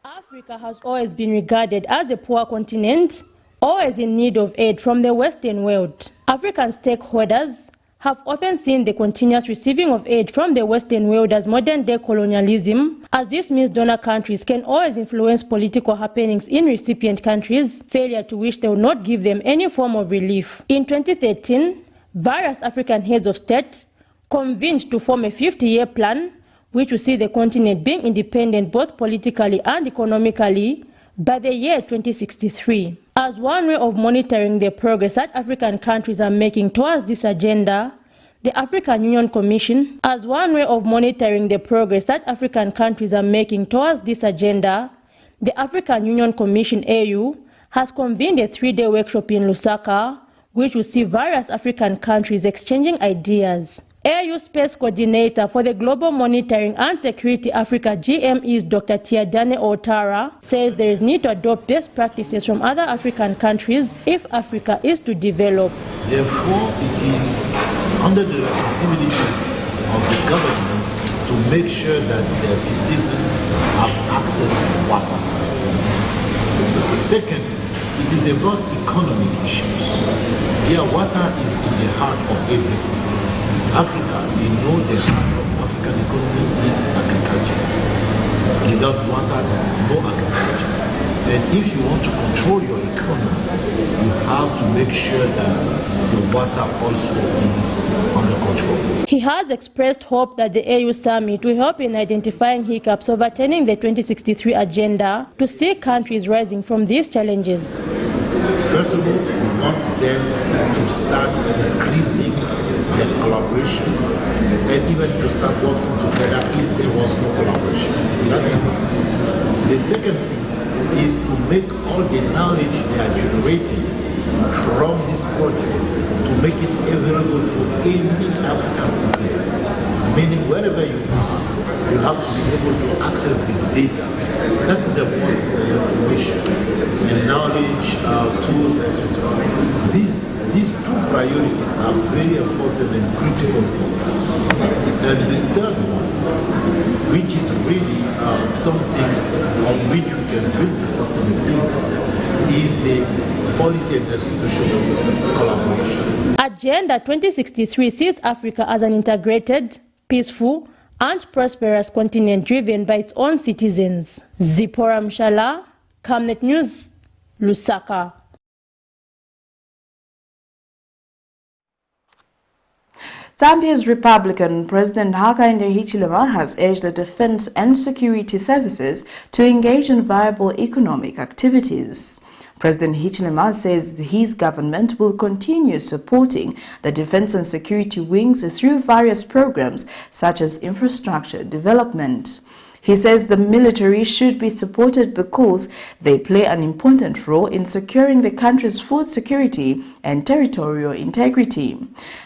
Speaker 10: Africa has always been regarded as a poor continent, always in need of aid from the Western world. African stakeholders have often seen the continuous receiving of aid from the Western world as modern-day colonialism, as this means donor countries can always influence political happenings in recipient countries, failure to which they will not give them any form of relief. In 2013, various African heads of state convened to form a 50-year plan which will see the continent being independent both politically and economically by the year 2063. As one way of monitoring the progress that African countries are making towards this agenda, the African Union Commission, as one way of monitoring the progress that African countries are making towards this agenda, the African Union Commission AU has convened a 3-day workshop in Lusaka, which will see various African countries exchanging ideas. AU Space Coordinator for the Global Monitoring and Security Africa GME's Dr. Tidiane Autara says there is need to adopt best practices from other African countries if Africa is to develop.
Speaker 12: Therefore, it is under the responsibilities of the government to make sure that their citizens have access to water. Second, it is about economic issues. Here, water is in the heart of everything. Africa, we know the heart of African economy is agriculture. Without water, there is no agriculture. And if you want to control your economy, you have to make sure that the water also is under control.
Speaker 10: He has expressed hope that the AU Summit will help in identifying hiccups of attaining the 2063 agenda to see countries rising from these challenges.
Speaker 12: First of all, we want them to start increasing their collaboration and even to start working together if there was no collaboration. That is one. The second thing is to make all the knowledge they are generating from these projects to make it available to any African citizen. Meaning wherever you are, you have to be able to access this data. That is important, and information and knowledge, tools, etc. These two priorities are very important and critical for us. And the third one, which is really something on which we can build the sustainability, is the policy and institutional collaboration.
Speaker 10: Agenda 2063 sees Africa as an integrated, peaceful, and prosperous continent driven by its own citizens. Zipporah Mshala, Camnet News, Lusaka.
Speaker 1: Zambia's Republican President Hakainde Hichilema has urged the defense and security services to engage in viable economic activities. President Hichilema says his government will continue supporting the defense and security wings through various programs such as infrastructure development. He says the military should be supported because they play an important role in securing the country's food security and territorial integrity.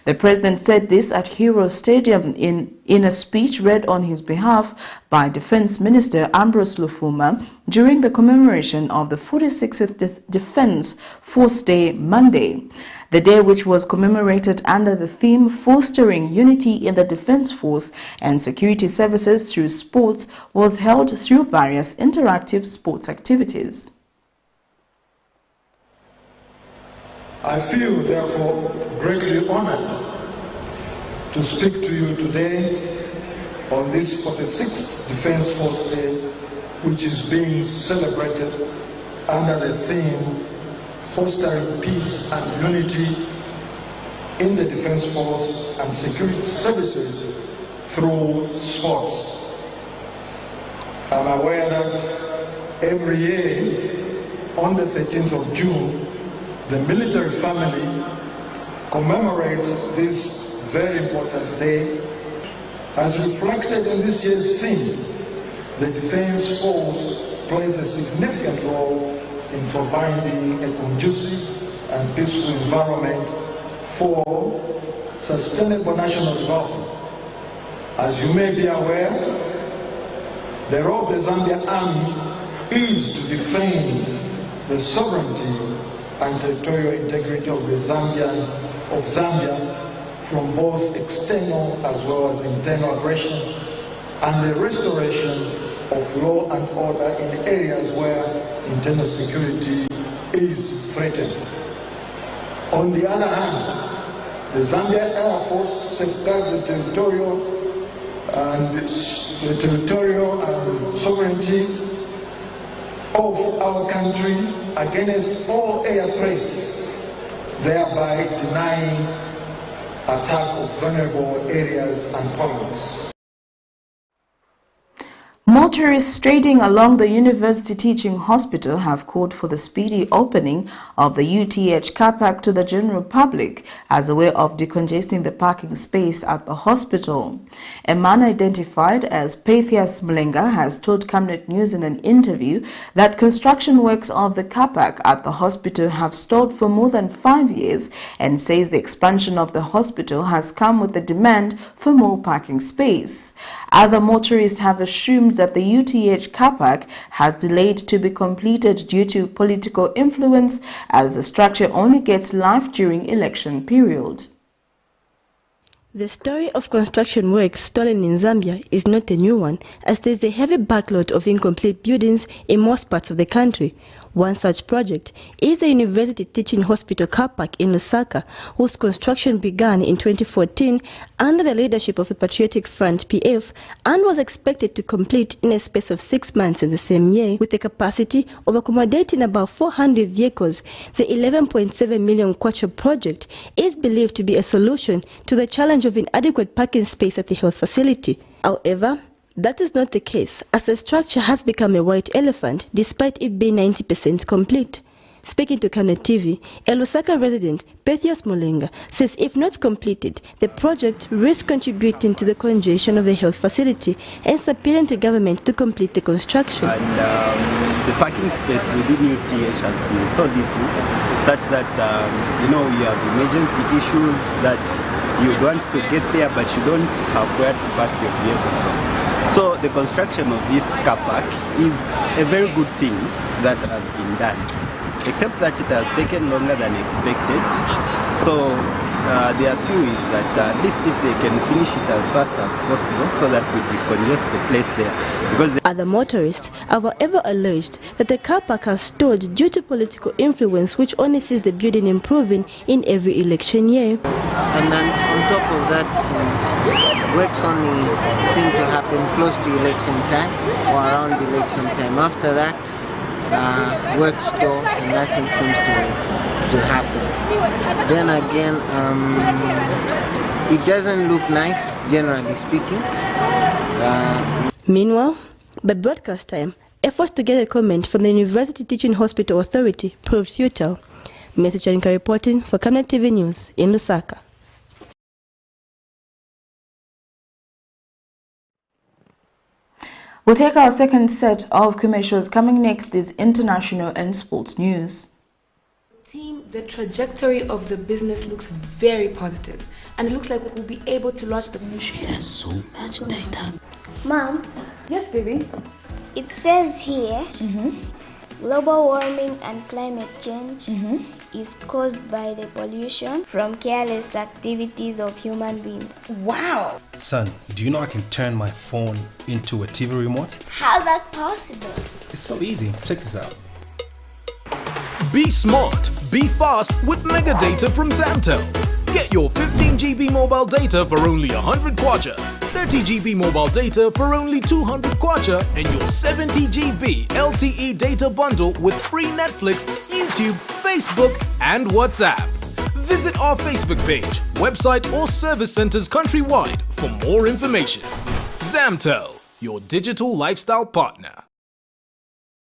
Speaker 1: The president said this at Hero Stadium in a speech read on his behalf by Defense Minister Ambrose Lufuma during the commemoration of the 46th Defense Force Day Monday. The day, which was commemorated under the theme Fostering Unity in the Defense Force and Security Services Through Sports, was held through various interactive sports activities.
Speaker 13: I feel, therefore, greatly honored to speak to you today on this 46th Defense Force Day, which is being celebrated under the theme Fostering Peace and Unity in the Defense Force and Security Services Through Sports. I'm aware that every year on the 13th of June, the military family commemorates this very important day. As reflected in this year's theme, the Defense Force plays a significant role in providing a conducive and peaceful environment for sustainable national development. As you may be aware, the role of the Zambia Army is to defend the sovereignty and territorial integrity of Zambia from both external as well as internal aggression and the restoration of law and order in areas where internal security is threatened. On the other hand, the Zambia Air Force safeguards the territorial and sovereignty of our country against all air threats, thereby denying attack of vulnerable areas and points.
Speaker 1: Motorists trading along the University Teaching Hospital have called for the speedy opening of the UTH car park to the general public as a way of decongesting the parking space at the hospital. A man identified as Paithias Mlenga has told Camnet News in an interview that construction works of the car park at the hospital have stalled for more than 5 years and says the expansion of the hospital has come with the demand for more parking space. Other motorists have assumed that the UTH car park has delayed to be completed due to political influence as the structure only gets life during election period.
Speaker 14: The story of construction work stalling in Zambia is not a new one, as there is a heavy backlog of incomplete buildings in most parts of the country. One such project is the University Teaching Hospital car park in Lusaka, whose construction began in 2014 under the leadership of the Patriotic Front PF and was expected to complete in a space of 6 months in the same year, with a capacity of accommodating about 400 vehicles. The 11.7 million kwacha project is believed to be a solution to the challenge of inadequate parking space at the health facility. However, that is not the case, as the structure has become a white elephant despite it being 90% complete. Speaking to Camnet TV, a Lusaka resident, Paithias Mlenga, says if not completed, the project risks contributing to the congestion of the health facility and appealing to government to complete the construction.
Speaker 15: And the parking space within UTH has been so little, such that you have emergency issues that you want to get there, but you don't have where to park your vehicle from. So the construction of this car park is a very good thing that has been done, except that it has taken longer than expected. So the appeal is that at least if they can finish it as fast as possible so that we decongest the place there. Because
Speaker 14: other motorists have however alleged that the car park has stalled due to political influence, which only sees the building improving in every election year.
Speaker 16: And then on top of that, works only seem to happen close to election time or around election time. After that, work stall and nothing seems to happen. Then again, it doesn't look nice, generally speaking.
Speaker 14: Meanwhile, by broadcast time, efforts to get a comment from the University Teaching Hospital Authority proved futile. Message Charinka reporting for Camnet TV News in Lusaka.
Speaker 1: We'll take our second set of commercials. Coming next is international and sports news.
Speaker 11: Team, the trajectory of the business looks very positive, and it looks like we'll be able to launch the ministry.
Speaker 17: There's so much data.
Speaker 18: Mom?
Speaker 1: Yes, baby?
Speaker 18: It says here, global warming and climate change is caused by the pollution from careless activities of human beings.
Speaker 1: Wow!
Speaker 19: Son, do you know I can turn my phone into a TV remote?
Speaker 18: How's that possible?
Speaker 19: It's so easy. Check this out.
Speaker 21: Be smart, be fast with mega data from Zamtel. Get your 15 GB mobile data for only 100 kwacha, 30 GB mobile data for only 200 kwacha, and your 70 GB LTE data bundle with free Netflix, YouTube, Facebook, and WhatsApp. Visit our Facebook page, website, or service centers countrywide for more information. Zamtel, your digital lifestyle partner.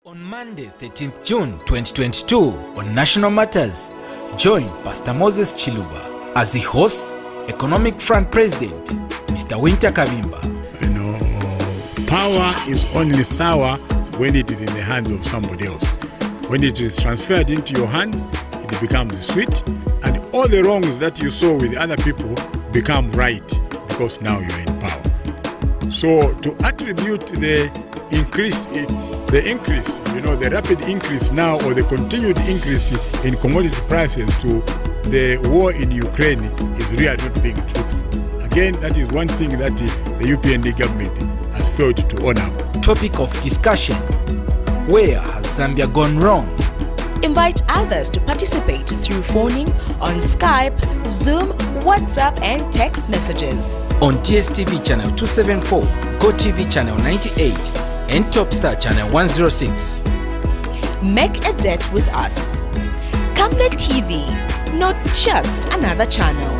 Speaker 6: On Monday, 13th June 2022, on National Matters, join Pastor Moses Chiluba as the host, Economic Front President, Mr. Winter Kavimba.
Speaker 7: You know, power is only sour when it is in the hands of somebody else. When it is transferred into your hands, it becomes sweet, and all the wrongs that you saw with other people become right because now you are in power. So to attribute the increase, the rapid increase now, or the continued increase in commodity prices to the war in Ukraine is really not being truthful. Again, that is one thing that the UPND government has failed to own up.
Speaker 6: Topic of discussion: where has Zambia gone wrong?
Speaker 8: Invite others to participate through phoning on Skype, Zoom, WhatsApp and text messages.
Speaker 6: On TSTV channel 274, GoTV channel 98 and Topstar channel 106.
Speaker 8: Make a date with us. Camnet TV, not just another channel.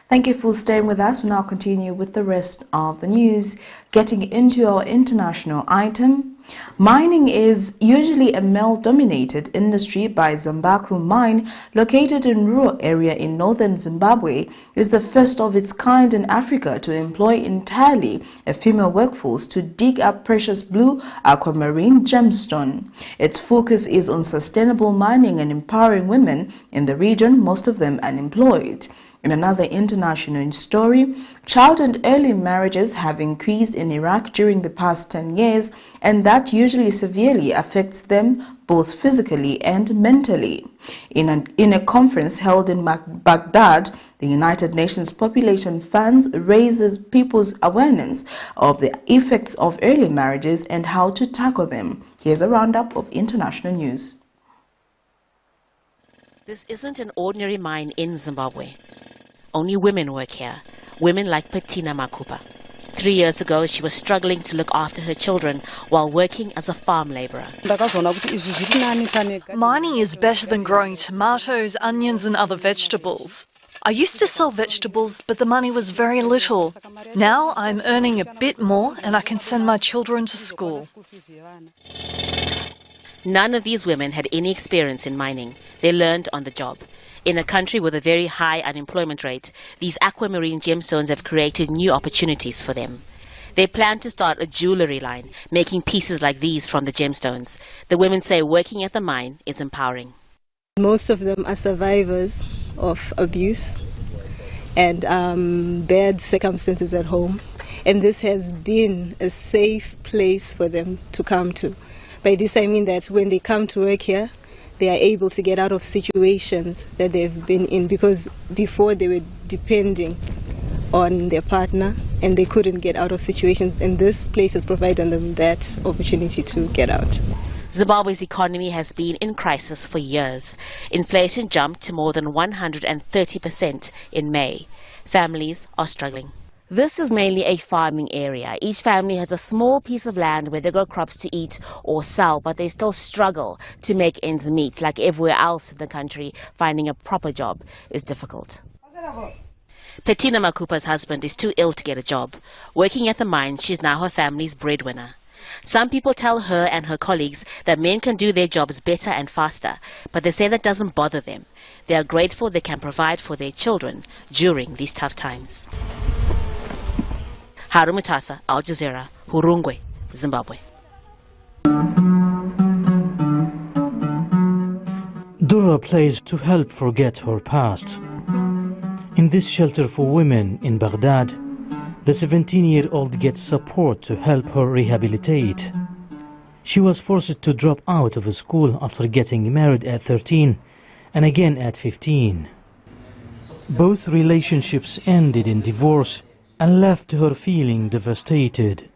Speaker 1: Thank you for staying with us. We now continue with the rest of the news. Getting into our international item, mining is usually a male-dominated industry. By Zambaku Mine, located in rural area in northern Zimbabwe, is the first of its kind in Africa to employ entirely a female workforce to dig up precious blue aquamarine gemstone. Its focus is on sustainable mining and empowering women in the region, most of them unemployed. In another international story, child and early marriages have increased in Iraq during the past 10 years, and that usually severely affects them both physically and mentally. In a conference held in Baghdad, the United Nations Population Fund raises people's awareness of the effects of early marriages and how to tackle them. Here's a roundup of international news.
Speaker 22: This isn't an ordinary mine in Zimbabwe. Only women work here, women like Patina Makupa. 3 years ago, she was struggling to look after her children while working as a farm laborer.
Speaker 23: Mining is better than growing tomatoes, onions and other vegetables. I used to sell vegetables, but the money was very little. Now I'm earning a bit more and I can send my children to school.
Speaker 22: None of these women had any experience in mining. They learned on the job. In a country with a very high unemployment rate, these aquamarine gemstones have created new opportunities for them. They plan to start a jewellery line, making pieces like these from the gemstones. The women say working at the mine is empowering.
Speaker 28: Most of them are survivors of abuse and bad circumstances at home. And this has been a safe place for them to come to. By this I mean that when they come to work here, they are able to get out of situations that they've been in, because before they were depending on their partner and they couldn't get out of situations, and this place has provided them that opportunity to get out.
Speaker 22: Zimbabwe's economy has been in crisis for years. Inflation jumped to more than 130% in May. Families are struggling. This is mainly a farming area. Each family has a small piece of land where they grow crops to eat or sell, but they still struggle to make ends meet. Like everywhere else in the country, finding a proper job is difficult. Patina Makupa's husband is too ill to get a job. Working at the mine, she's now her family's breadwinner. Some people tell her and her colleagues that men can do their jobs better and faster, but they say that doesn't bother them. They are grateful they can provide for their children during these tough times. Harumutasa, Al Jazeera, Hurungwe, Zimbabwe.
Speaker 2: Dura plays to help forget her past. In this shelter for women in Baghdad, the 17-year-old gets support to help her rehabilitate. She was forced to drop out of school after getting married at 13 and again at 15. Both relationships ended in divorce and left her feeling devastated.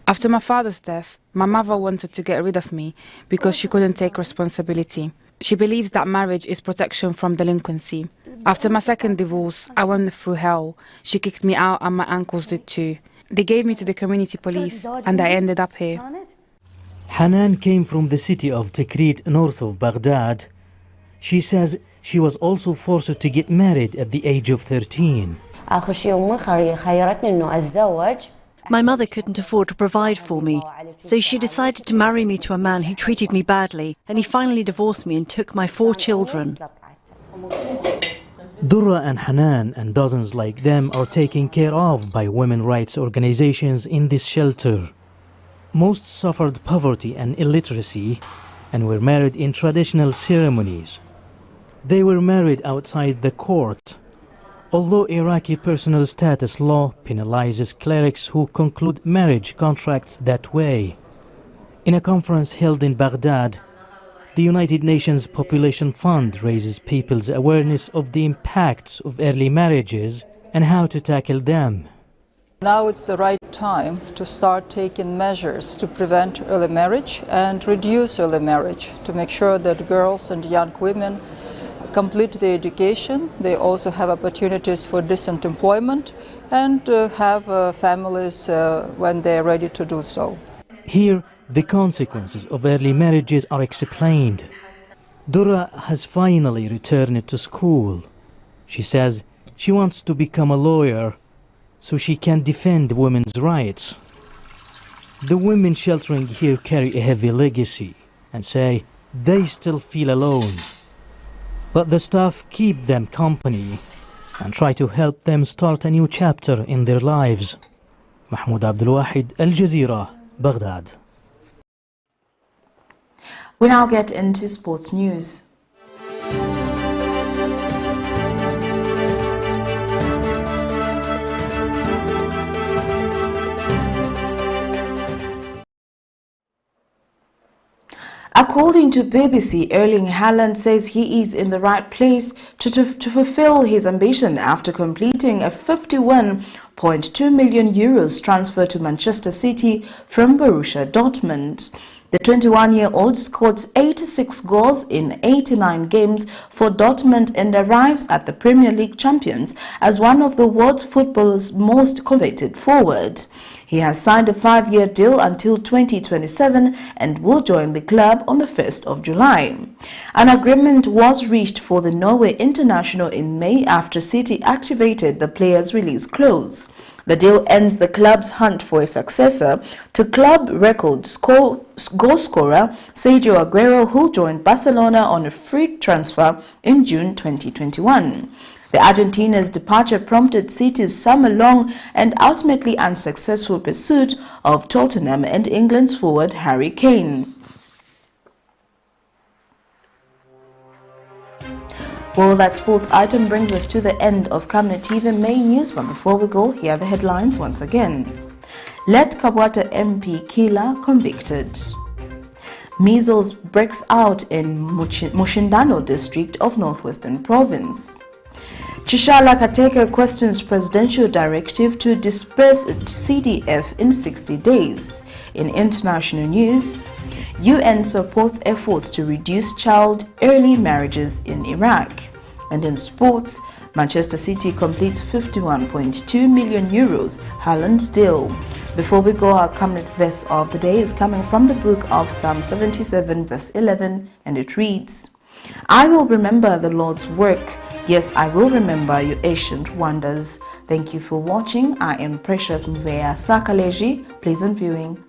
Speaker 3: After my father's death, my mother wanted to get rid of me because she couldn't take responsibility. She believes that marriage is protection from delinquency. After my second divorce, I went through hell. She kicked me out and my uncles did too. They gave me to the community police and I ended up here.
Speaker 2: Hanan came from the city of Tikrit, north of Baghdad. She says she was also forced to get married at the age of 13.
Speaker 4: My mother couldn't afford to provide for me, so she decided to marry me to a man who treated me badly, and he finally divorced me and took my 4 children.
Speaker 2: Durra and Hanan and dozens like them are taken care of by women rights organizations in this shelter. Most suffered poverty and illiteracy and were married in traditional ceremonies. They were married outside the court, although Iraqi personal status law penalizes clerics who conclude marriage contracts that way. In a conference held in Baghdad, the United Nations Population Fund raises people's awareness of the impacts of early marriages and how to tackle them.
Speaker 5: Now it's the right time to start taking measures to prevent early marriage and reduce early marriage, to make sure that girls and young women complete their education. They also have opportunities for decent employment and have families when they are ready to do so.
Speaker 2: Here, the consequences of early marriages are explained. Dura has finally returned to school. She says she wants to become a lawyer so she can defend women's rights. The women sheltering here carry a heavy legacy and say they still feel alone. But the staff keep them company and try to help them start a new chapter in their lives. Mahmoud Abdul Wahid, Al Jazeera, Baghdad.
Speaker 1: We now get into sports news. According to BBC, Erling Haaland says he is in the right place to fulfill his ambition after completing a €51.2 million transfer to Manchester City from Borussia Dortmund. The 21-year-old scored 86 goals in 89 games for Dortmund and arrives at the Premier League champions as one of the world football's most coveted forward. He has signed a 5-year deal until 2027 and will join the club on the 1st of July. An agreement was reached for the Norway international in May after City activated the player's release clause. The deal ends the club's hunt for a successor to club record goal scorer Sergio Aguero, who joined Barcelona on a free transfer in June 2021. The Argentina's departure prompted City's summer-long and ultimately unsuccessful pursuit of Tottenham and England's forward Harry Kane. Well, that sports item brings us to the end of Camnet TV main news, but before we go, here are the headlines once again. Let KABWATA MP killer convicted. Measles breaks out in Mushindano district of Northwestern province. CHISHALA KATEKA questions presidential directive to disperse CDF in 60 days. In international news, UN supports efforts to reduce child early marriages in Iraq. And in sports, Manchester City completes €51.2 million HAALAND deal. Before we go, our Camnet verse of the day is coming from the book of Psalm 77 verse 11, and it reads, I will remember the Lord's work. Yes, I will remember your ancient wonders. Thank you for watching. I am Precious Mzea Sakaleji. Pleasant viewing.